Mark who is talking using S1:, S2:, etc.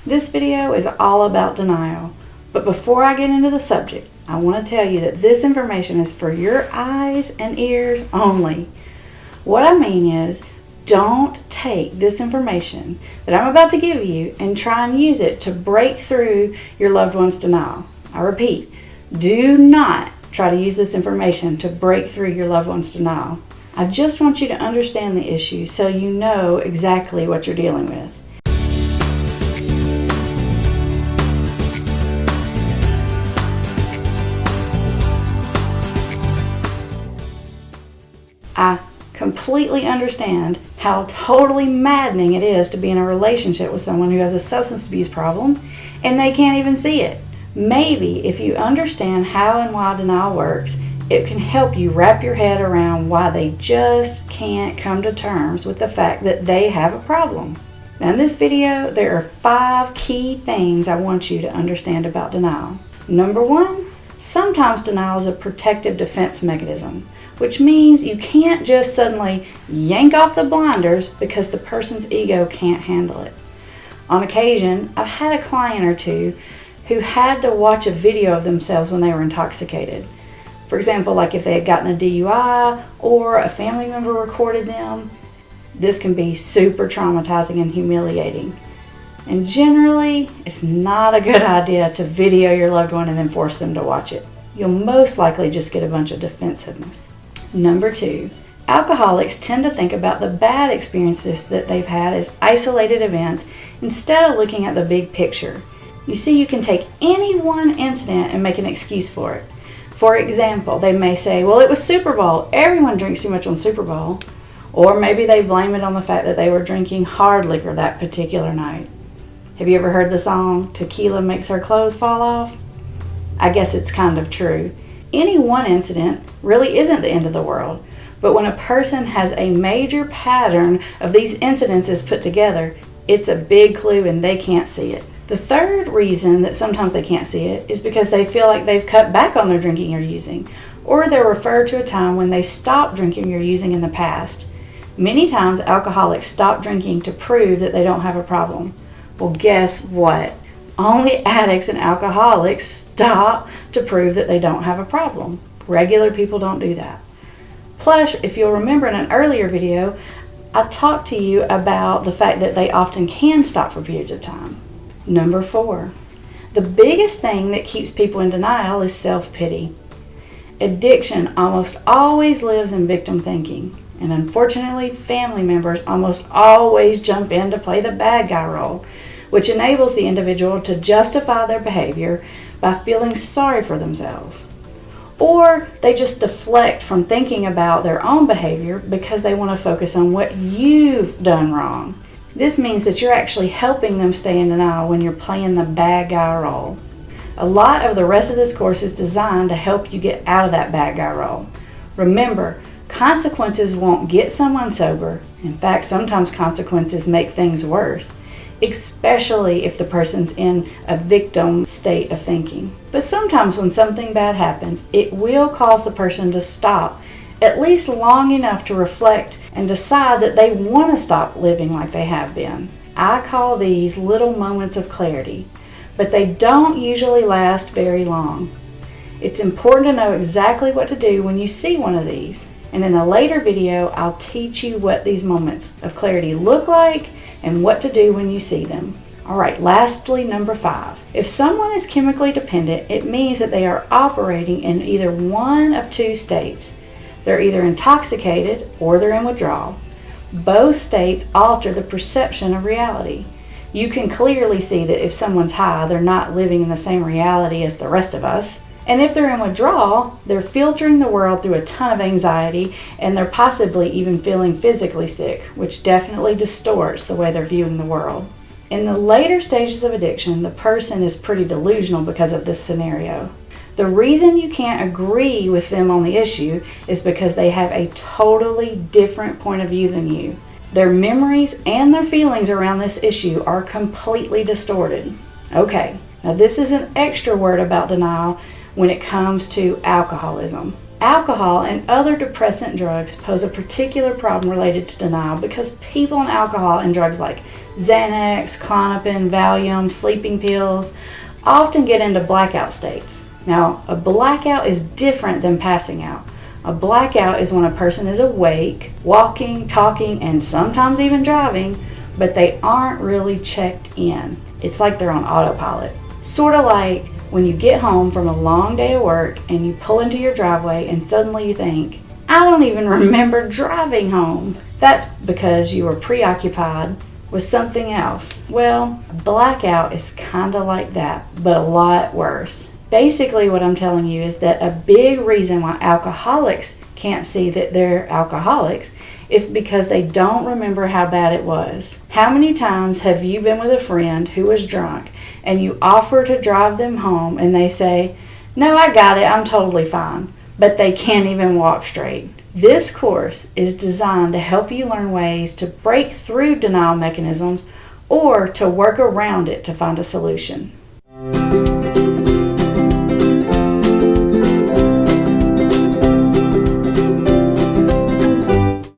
S1: This video is all about denial, but before I get into the subject, I want to tell you that this information is for your eyes and ears only. What I mean is, don't take this information that I'm about to give you and try and use it to break through your loved one's denial. I repeat, do not try to use this information to break through your loved one's denial. I just want you to understand the issue so you know exactly what you're dealing with. I completely understand how totally maddening it is to be in a relationship with someone who has a substance abuse problem and they can't even see it. Maybe if you understand how and why denial works, it can help you wrap your head around why they just can't come to terms with the fact that they have a problem. Now in this video, there are 5 key things I want you to understand about denial. Number 1, sometimes denial is a protective defense mechanism, which means you can't just suddenly yank off the blinders because the person's ego can't handle it. On occasion, I've had a client or two who had to watch a video of themselves when they were intoxicated. For example, like if they had gotten a DUI or a family member recorded them. This can be super traumatizing and humiliating. And generally, it's not a good idea to video your loved one and then force them to watch it. You'll most likely just get a bunch of defensiveness. Number 2, alcoholics tend to think about the bad experiences that they've had as isolated events instead of looking at the big picture. You see, you can take any one incident and make an excuse for it. For example, they may say, well, it was Super Bowl. Everyone drinks too much on Super Bowl. Or maybe they blame it on the fact that they were drinking hard liquor that particular night. Have you ever heard the song, Tequila Makes Her Clothes Fall Off? I guess it's kind of true. Any one incident really isn't the end of the world, but when a person has a major pattern of these incidences put together, it's a big clue and they can't see it. The third reason that sometimes they can't see it is because they feel like they've cut back on their drinking or using, or they're referred to a time when they stopped drinking or using in the past. Many times alcoholics stop drinking to prove that they don't have a problem. Well, guess what? Only addicts and alcoholics stop to prove that they don't have a problem. Regular people don't do that. Plus, if you'll remember in an earlier video, I talked to you about the fact that they often can stop for periods of time. Number 4, the biggest thing that keeps people in denial is self-pity. Addiction almost always lives in victim thinking, and unfortunately, family members almost always jump in to play the bad guy role, which enables the individual to justify their behavior by feeling sorry for themselves. Or they just deflect from thinking about their own behavior because they want to focus on what you've done wrong. This means that you're actually helping them stay in denial when you're playing the bad guy role. A lot of the rest of this course is designed to help you get out of that bad guy role. Remember, consequences won't get someone sober. In fact, sometimes consequences make things worse, especially if the person's in a victim state of thinking. But sometimes when something bad happens, it will cause the person to stop, at least long enough to reflect and decide that they want to stop living like they have been. I call these little moments of clarity, but they don't usually last very long. It's important to know exactly what to do when you see one of these, and in a later video, I'll teach you what these moments of clarity look like and what to do when you see them. Alright, lastly, number 5. If someone is chemically dependent, it means that they are operating in either one of 2 states. They're either intoxicated or they're in withdrawal. Both states alter the perception of reality. You can clearly see that if someone's high, they're not living in the same reality as the rest of us. And if they're in withdrawal, they're filtering the world through a ton of anxiety, and they're possibly even feeling physically sick, which definitely distorts the way they're viewing the world. In the later stages of addiction, the person is pretty delusional because of this scenario. The reason you can't agree with them on the issue is because they have a totally different point of view than you. Their memories and their feelings around this issue are completely distorted. Okay, now this is an extra word about denial when it comes to alcoholism. Alcohol and other depressant drugs pose a particular problem related to denial because people on alcohol and drugs like Xanax, Klonopin, Valium, sleeping pills often get into blackout states. Now, a blackout is different than passing out. A blackout is when a person is awake, walking, talking, and sometimes even driving, but they aren't really checked in. It's like they're on autopilot. Sort of like when you get home from a long day of work and you pull into your driveway and suddenly you think, I don't even remember driving home. That's because you were preoccupied with something else. Well, blackout is kind of like that, but a lot worse. Basically, what I'm telling you is that a big reason why alcoholics can't see that they're alcoholics is because they don't remember how bad it was. How many times have you been with a friend who was drunk and you offer to drive them home and they say, no, I got it, I'm totally fine, but they can't even walk straight? This course is designed to help you learn ways to break through denial mechanisms or to work around it to find a solution.